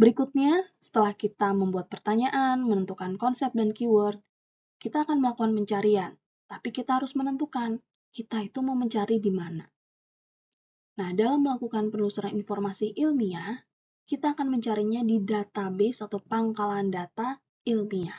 Berikutnya, setelah kita membuat pertanyaan, menentukan konsep dan keyword, kita akan melakukan pencarian. Tapi kita harus menentukan, kita itu mau mencari di mana. Nah, dalam melakukan penelusuran informasi ilmiah, kita akan mencarinya di database atau pangkalan data ilmiah.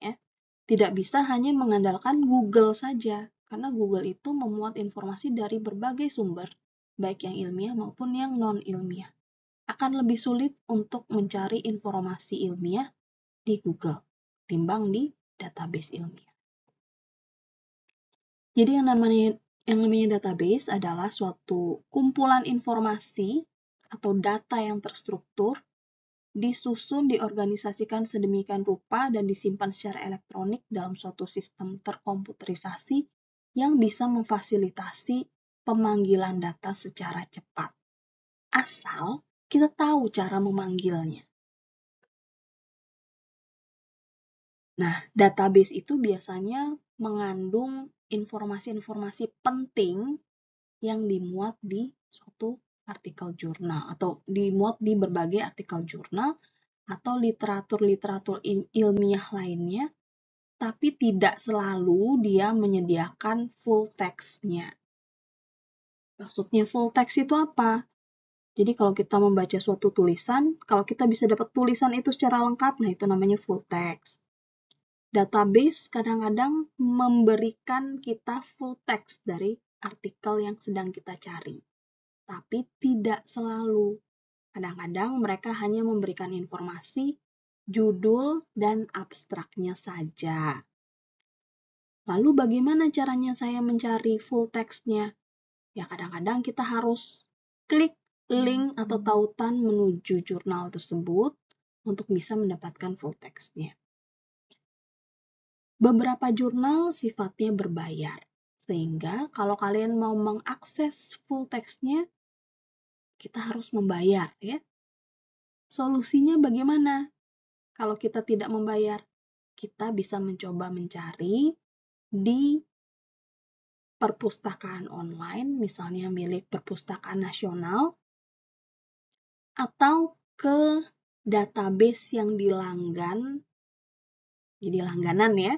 Ya. Tidak bisa hanya mengandalkan Google saja, karena Google itu memuat informasi dari berbagai sumber, baik yang ilmiah maupun yang non-ilmiah. Akan lebih sulit untuk mencari informasi ilmiah di Google, timbang di database ilmiah. Jadi yang namanya database adalah suatu kumpulan informasi atau data yang terstruktur, disusun, diorganisasikan sedemikian rupa, dan disimpan secara elektronik dalam suatu sistem terkomputerisasi yang bisa memfasilitasi pemanggilan data secara cepat. Asal kita tahu cara memanggilnya. Nah, database itu biasanya mengandung informasi-informasi penting yang dimuat di suatu artikel jurnal atau dimuat di berbagai artikel jurnal atau literatur-literatur ilmiah lainnya, tapi tidak selalu dia menyediakan full text-nya. Maksudnya full text itu apa? Jadi kalau kita membaca suatu tulisan, kalau kita bisa dapat tulisan itu secara lengkap, nah itu namanya full text. Database kadang-kadang memberikan kita full text dari artikel yang sedang kita cari. Tapi tidak selalu. Kadang-kadang mereka hanya memberikan informasi, judul, dan abstraknya saja. Lalu bagaimana caranya saya mencari full text-nya? Ya kadang-kadang kita harus klik link atau tautan menuju jurnal tersebut untuk bisa mendapatkan full text-nya. Beberapa jurnal sifatnya berbayar, sehingga kalau kalian mau mengakses full text-nya, kita harus membayar, ya. Solusinya bagaimana? Kalau kita tidak membayar, kita bisa mencoba mencari di perpustakaan online, misalnya milik Perpustakaan Nasional, atau ke database yang jadi langganan ya,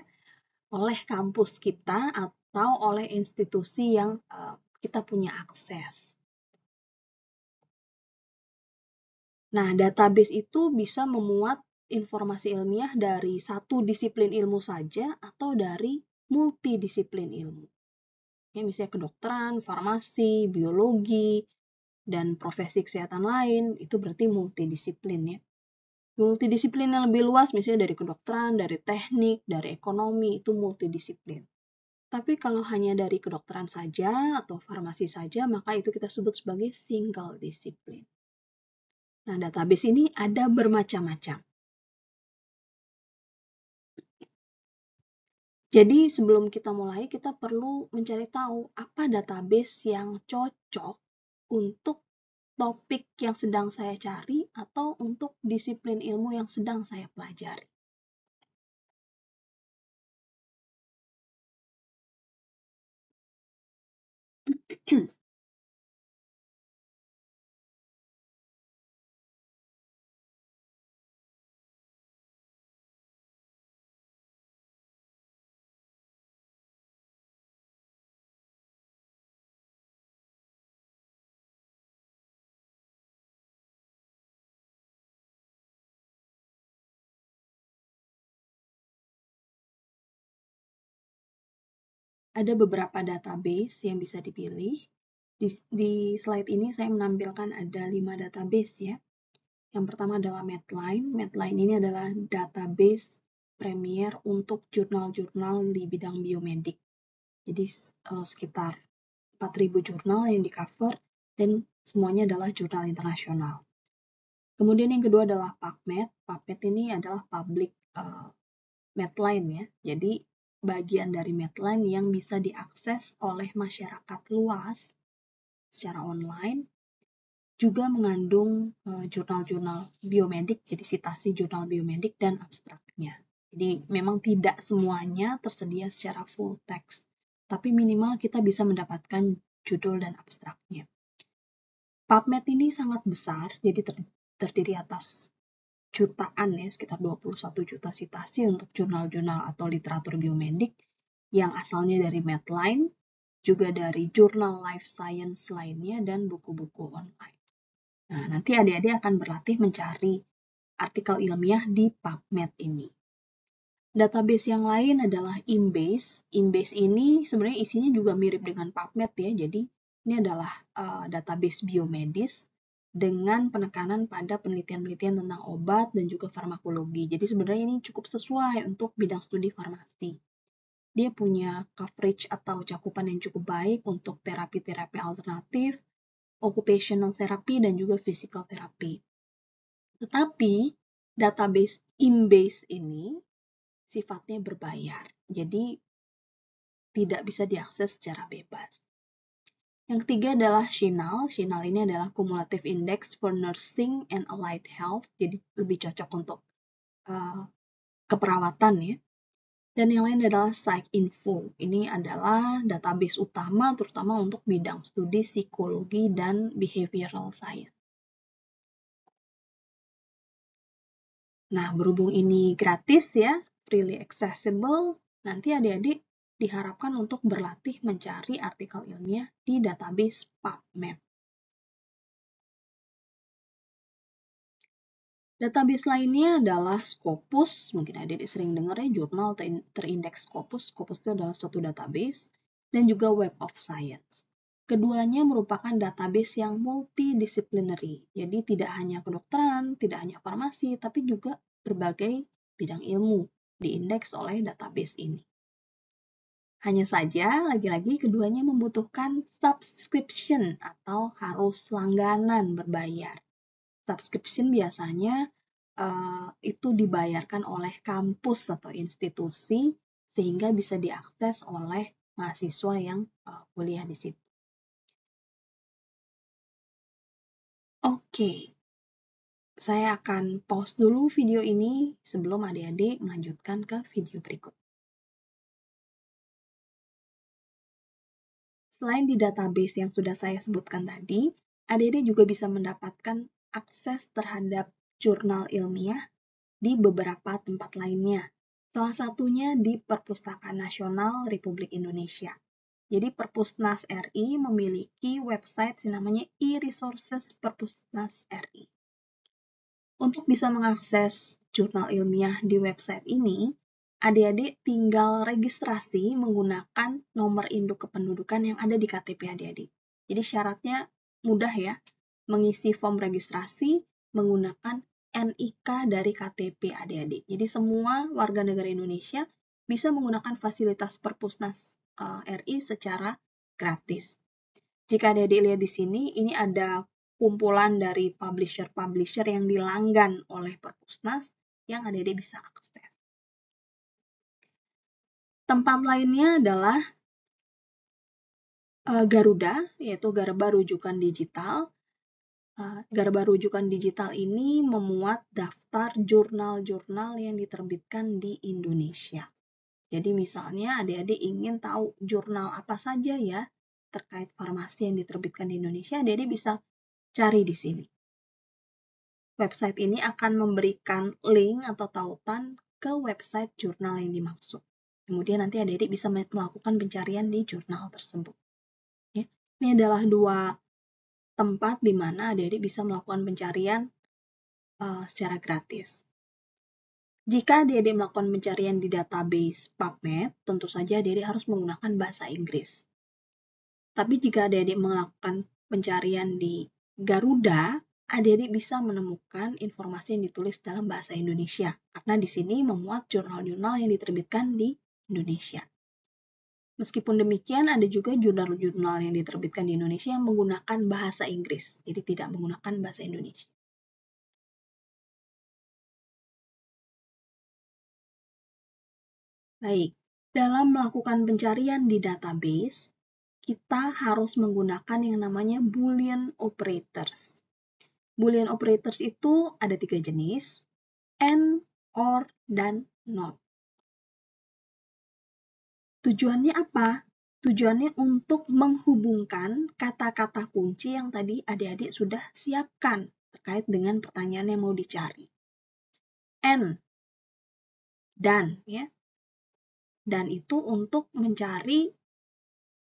oleh kampus kita atau oleh institusi yang kita punya akses. Nah, database itu bisa memuat informasi ilmiah dari satu disiplin ilmu saja atau dari multidisiplin ilmu. Ya, misalnya kedokteran, farmasi, biologi, dan profesi kesehatan lain, itu berarti multidisiplin ya. Multidisiplin yang lebih luas, misalnya dari kedokteran, dari teknik, dari ekonomi, itu multidisiplin. Tapi kalau hanya dari kedokteran saja atau farmasi saja, maka itu kita sebut sebagai single disiplin. Nah, database ini ada bermacam-macam. Jadi sebelum kita mulai, kita perlu mencari tahu apa database yang cocok untuk topik yang sedang saya cari atau untuk disiplin ilmu yang sedang saya pelajari. Ada beberapa database yang bisa dipilih. Di slide ini saya menampilkan ada 5 database ya. Yang pertama adalah Medline. Medline ini adalah database premier untuk jurnal-jurnal di bidang biomedik. Jadi sekitar 4.000 jurnal yang di-cover dan semuanya adalah jurnal internasional. Kemudian yang kedua adalah PubMed. PubMed ini adalah public Medline ya. Jadi bagian dari Medline yang bisa diakses oleh masyarakat luas secara online, juga mengandung jurnal-jurnal biomedik, jadi citasi jurnal biomedik dan abstraknya. Jadi memang tidak semuanya tersedia secara full text, tapi minimal kita bisa mendapatkan judul dan abstraknya. PubMed ini sangat besar, jadi terdiri atas jutaan ya, sekitar 21 juta citasi untuk jurnal-jurnal atau literatur biomedik yang asalnya dari Medline, juga dari jurnal life science lainnya, dan buku-buku online. Nah, nanti adik-adik akan berlatih mencari artikel ilmiah di PubMed ini. Database yang lain adalah Embase. Embase ini sebenarnya isinya juga mirip dengan PubMed ya, jadi ini adalah database biomedis dengan penekanan pada penelitian-penelitian tentang obat dan juga farmakologi. Jadi sebenarnya ini cukup sesuai untuk bidang studi farmasi. Dia punya coverage atau cakupan yang cukup baik untuk terapi-terapi alternatif, occupational therapy, dan juga physical therapy. Tetapi database Embase ini sifatnya berbayar, jadi tidak bisa diakses secara bebas. Yang ketiga adalah Shinal. Shinal ini adalah Cumulative Index for Nursing and Allied Health, jadi lebih cocok untuk keperawatan ya. Dan yang lain adalah PsycInfo. Ini adalah database utama terutama untuk bidang studi psikologi dan behavioral science. Nah, berhubung ini gratis ya, freely accessible, nanti adik-adik diharapkan untuk berlatih mencari artikel ilmiah di database PubMed. Database lainnya adalah Scopus, mungkin adik-adik sering dengar ya, jurnal terindeks Scopus. Scopus itu adalah suatu database, dan juga Web of Science. Keduanya merupakan database yang multidisciplinary, jadi tidak hanya kedokteran, tidak hanya farmasi, tapi juga berbagai bidang ilmu diindeks oleh database ini. Hanya saja, lagi-lagi keduanya membutuhkan subscription atau harus langganan berbayar. Subscription biasanya itu dibayarkan oleh kampus atau institusi sehingga bisa diakses oleh mahasiswa yang kuliah di situ. Oke, saya akan pause dulu video ini sebelum adik-adik melanjutkan ke video berikut. Selain di database yang sudah saya sebutkan tadi, adik-adik juga bisa mendapatkan akses terhadap jurnal ilmiah di beberapa tempat lainnya. Salah satunya di Perpustakaan Nasional Republik Indonesia. Jadi Perpusnas RI memiliki website yang namanya e-resources Perpusnas RI. Untuk bisa mengakses jurnal ilmiah di website ini, adik-adik tinggal registrasi menggunakan nomor induk kependudukan yang ada di KTP adik-adik. Jadi syaratnya mudah ya, mengisi form registrasi menggunakan NIK dari KTP adik-adik. Jadi semua warga negara Indonesia bisa menggunakan fasilitas Perpusnas RI secara gratis. Jika adik-adik lihat di sini, ini ada kumpulan dari publisher-publisher yang dilanggan oleh Perpusnas yang adik-adik bisa akses. Tempat lainnya adalah Garuda, yaitu Garba Rujukan Digital. Garba Rujukan Digital ini memuat daftar jurnal-jurnal yang diterbitkan di Indonesia. Jadi misalnya adik-adik ingin tahu jurnal apa saja ya terkait farmasi yang diterbitkan di Indonesia, adik-adik bisa cari di sini. Website ini akan memberikan link atau tautan ke website jurnal yang dimaksud. Kemudian nanti adik-adik bisa melakukan pencarian di jurnal tersebut. Ya. Ini adalah dua tempat di mana adik-adik bisa melakukan pencarian secara gratis. Jika adik-adik melakukan pencarian di database PubMed, tentu saja adik-adik harus menggunakan bahasa Inggris. Tapi jika adik-adik melakukan pencarian di Garuda, adik-adik bisa menemukan informasi yang ditulis dalam bahasa Indonesia, karena di sini memuat jurnal-jurnal yang diterbitkan di Indonesia. Meskipun demikian, ada juga jurnal-jurnal yang diterbitkan di Indonesia yang menggunakan bahasa Inggris, jadi tidak menggunakan bahasa Indonesia. Baik, dalam melakukan pencarian di database, kita harus menggunakan yang namanya Boolean operators. Boolean operators itu ada 3 jenis, and, or, dan not. Tujuannya apa? Tujuannya untuk menghubungkan kata-kata kunci yang tadi adik-adik sudah siapkan terkait dengan pertanyaan yang mau dicari. N, dan ya. Dan itu untuk mencari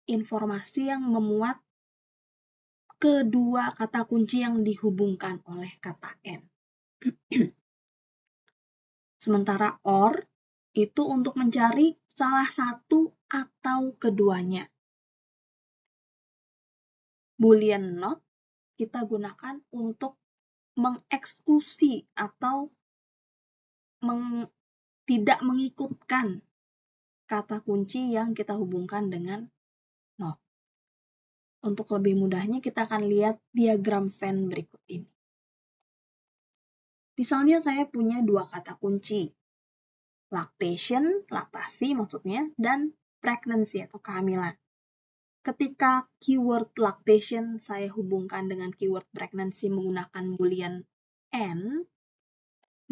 informasi yang memuat kedua kata kunci yang dihubungkan oleh kata N. Sementara OR itu untuk mencari salah satu atau keduanya. Boolean not kita gunakan untuk mengeksklusi atau tidak mengikutkan kata kunci yang kita hubungkan dengan not. Untuk lebih mudahnya kita akan lihat diagram Venn berikut ini. Misalnya saya punya dua kata kunci, lactation, laktasi maksudnya, dan pregnancy atau kehamilan. Ketika keyword lactation saya hubungkan dengan keyword pregnancy menggunakan boolean N,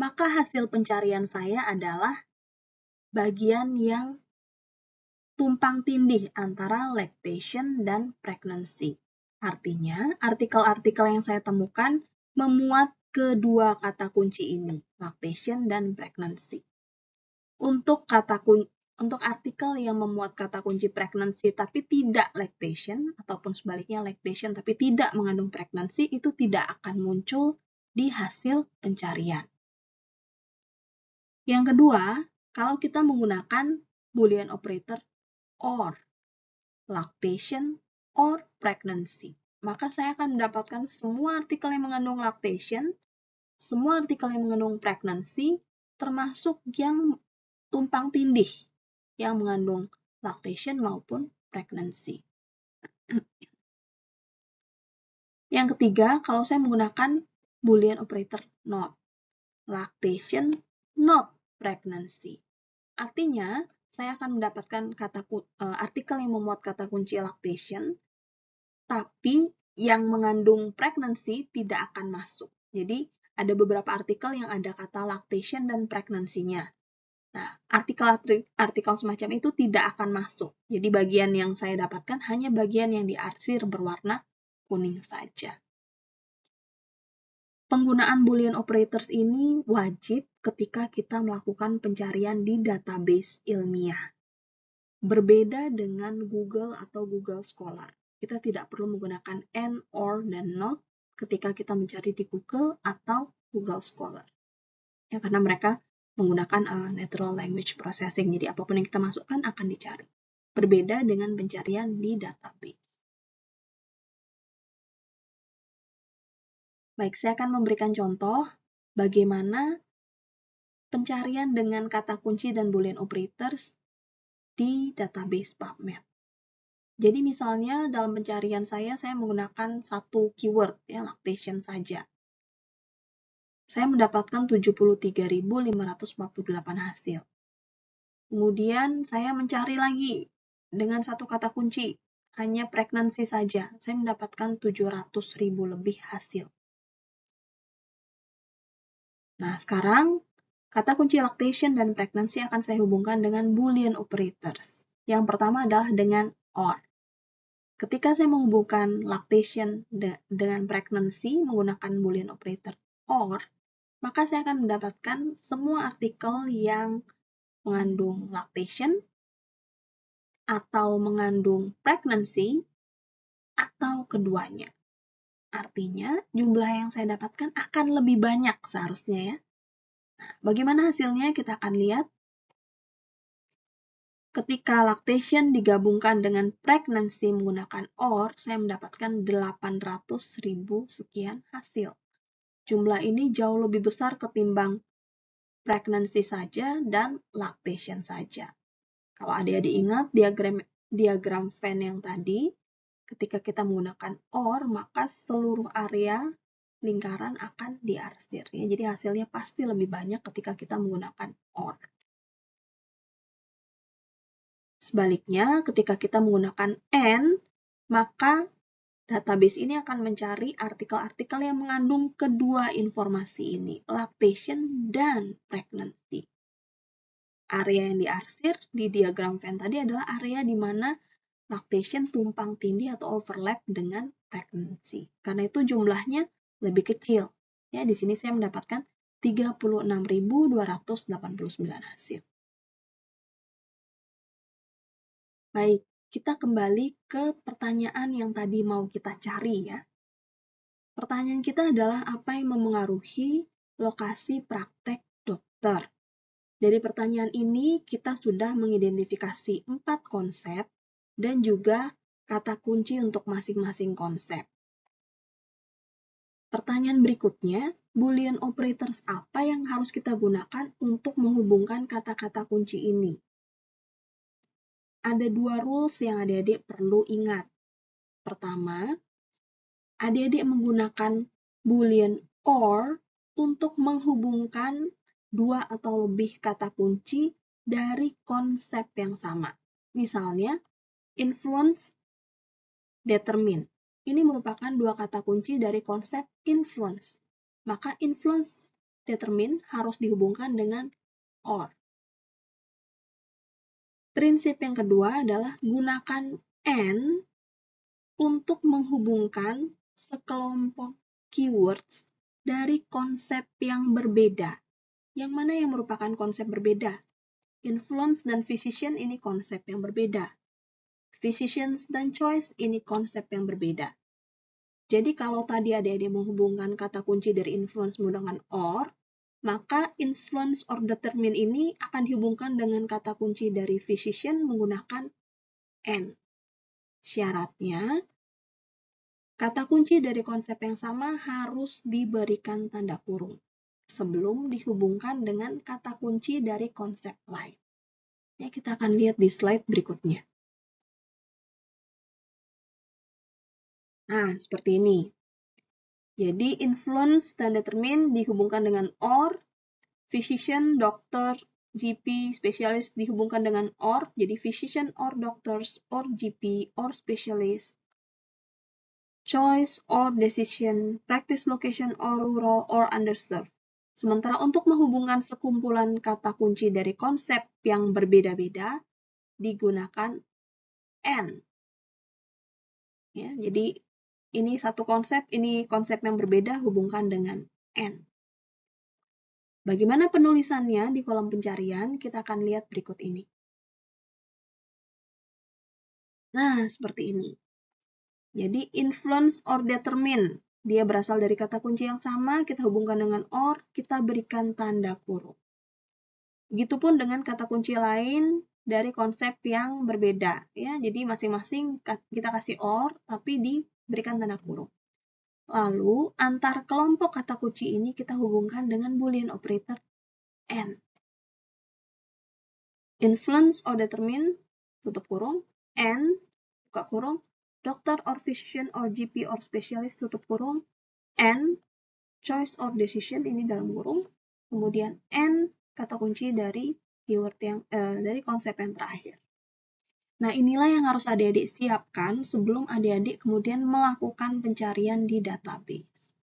maka hasil pencarian saya adalah bagian yang tumpang tindih antara lactation dan pregnancy. Artinya, artikel-artikel yang saya temukan memuat kedua kata kunci ini, lactation dan pregnancy. Untuk artikel yang memuat kata kunci pregnancy tapi tidak lactation, ataupun sebaliknya lactation tapi tidak mengandung pregnancy, itu tidak akan muncul di hasil pencarian. Yang kedua, kalau kita menggunakan Boolean operator OR, lactation or pregnancy, maka saya akan mendapatkan semua artikel yang mengandung lactation, semua artikel yang mengandung pregnancy, termasuk yang tumpang tindih yang mengandung lactation maupun pregnancy. Yang ketiga, kalau saya menggunakan Boolean operator not, lactation not pregnancy. Artinya, saya akan mendapatkan artikel yang memuat kata kunci lactation, tapi yang mengandung pregnancy tidak akan masuk. Jadi, ada beberapa artikel yang ada kata lactation dan pregnancy-nya. Nah, artikel semacam itu tidak akan masuk. Jadi, bagian yang saya dapatkan hanya bagian yang diarsir berwarna kuning saja. Penggunaan Boolean operators ini wajib ketika kita melakukan pencarian di database ilmiah. Berbeda dengan Google atau Google Scholar. Kita tidak perlu menggunakan and, or, dan not ketika kita mencari di Google atau Google Scholar. Ya, karena mereka menggunakan natural language processing. Jadi apapun yang kita masukkan akan dicari. Berbeda dengan pencarian di database. Baik, saya akan memberikan contoh bagaimana pencarian dengan kata kunci dan Boolean operators di database PubMed. Jadi misalnya dalam pencarian saya menggunakan satu keyword, ya, lactation saja. Saya mendapatkan 73.548 hasil. Kemudian saya mencari lagi dengan satu kata kunci, hanya pregnancy saja. Saya mendapatkan 700.000 lebih hasil. Nah, sekarang kata kunci lactation dan pregnancy akan saya hubungkan dengan Boolean operators. Yang pertama adalah dengan OR. Ketika saya menghubungkan lactation dengan pregnancy menggunakan Boolean operator OR, maka saya akan mendapatkan semua artikel yang mengandung lactation atau mengandung pregnancy atau keduanya. Artinya, jumlah yang saya dapatkan akan lebih banyak seharusnya ya. Nah, bagaimana hasilnya kita akan lihat. Ketika lactation digabungkan dengan pregnancy menggunakan OR, saya mendapatkan 800.000 sekian hasil. Jumlah ini jauh lebih besar ketimbang pregnancy saja dan lactation saja. Kalau adik-adik ingat diagram Venn yang tadi, ketika kita menggunakan OR, maka seluruh area lingkaran akan diarsir. Ya. Jadi hasilnya pasti lebih banyak ketika kita menggunakan OR. Sebaliknya, ketika kita menggunakan AND, maka database ini akan mencari artikel-artikel yang mengandung kedua informasi ini, lactation dan pregnancy. Area yang diarsir di diagram Venn tadi adalah area di mana lactation tumpang tindih atau overlap dengan pregnancy. Karena itu jumlahnya lebih kecil. Ya, di sini saya mendapatkan 36.289 hasil. Baik, kita kembali ke pertanyaan yang tadi mau kita cari ya. Pertanyaan kita adalah apa yang memengaruhi lokasi praktek dokter. Dari pertanyaan ini kita sudah mengidentifikasi 4 konsep dan juga kata kunci untuk masing-masing konsep. Pertanyaan berikutnya, Boolean operators apa yang harus kita gunakan untuk menghubungkan kata-kata kunci ini? Ada 2 rules yang adik-adik perlu ingat. Pertama, adik-adik menggunakan Boolean OR untuk menghubungkan 2 atau lebih kata kunci dari konsep yang sama. Misalnya, influence, determine. Ini merupakan 2 kata kunci dari konsep influence. Maka influence, determine harus dihubungkan dengan OR. Prinsip yang kedua adalah gunakan AND untuk menghubungkan sekelompok keywords dari konsep yang berbeda. Yang mana yang merupakan konsep berbeda? Influence dan physician ini konsep yang berbeda. Physicians dan choice ini konsep yang berbeda. Jadi kalau tadi adik-adik menghubungkan kata kunci dari influence menggunakan OR, maka influence or determine ini akan dihubungkan dengan kata kunci dari physician menggunakan AND. Syaratnya, kata kunci dari konsep yang sama harus diberikan tanda kurung sebelum dihubungkan dengan kata kunci dari konsep lain. Ya, kita akan lihat di slide berikutnya. Nah, seperti ini. Jadi, influence dan determine dihubungkan dengan OR, physician, dokter, GP, spesialis dihubungkan dengan OR, jadi physician or doctors or GP or specialist. Choice or decision, practice location or rural or underserved. Sementara untuk menghubungkan sekumpulan kata kunci dari konsep yang berbeda-beda, digunakan AND. Ya, jadi ini satu konsep, ini konsep yang berbeda, hubungkan dengan AND. Bagaimana penulisannya di kolom pencarian? Kita akan lihat berikut ini. Nah, seperti ini. Jadi, influence or determine. Dia berasal dari kata kunci yang sama, kita hubungkan dengan OR, kita berikan tanda kurung. Begitupun dengan kata kunci lain dari konsep yang berbeda. Ya, jadi masing-masing kita kasih OR, tapi diberikan tanda kurung. Lalu, antar kelompok kata kunci ini kita hubungkan dengan Boolean operator AND. Influence or determine, tutup kurung, AND, buka kurung, doctor or physician or GP or specialist, tutup kurung, AND, choice or decision, ini dalam kurung, kemudian AND, kata kunci dari keyword yang dari konsep yang terakhir. Nah, inilah yang harus adik-adik siapkan sebelum adik-adik kemudian melakukan pencarian di database.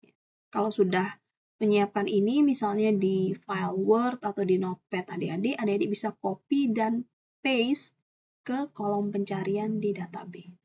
Kalau sudah menyiapkan ini, misalnya di file Word atau di Notepad adik-adik bisa copy dan paste ke kolom pencarian di database.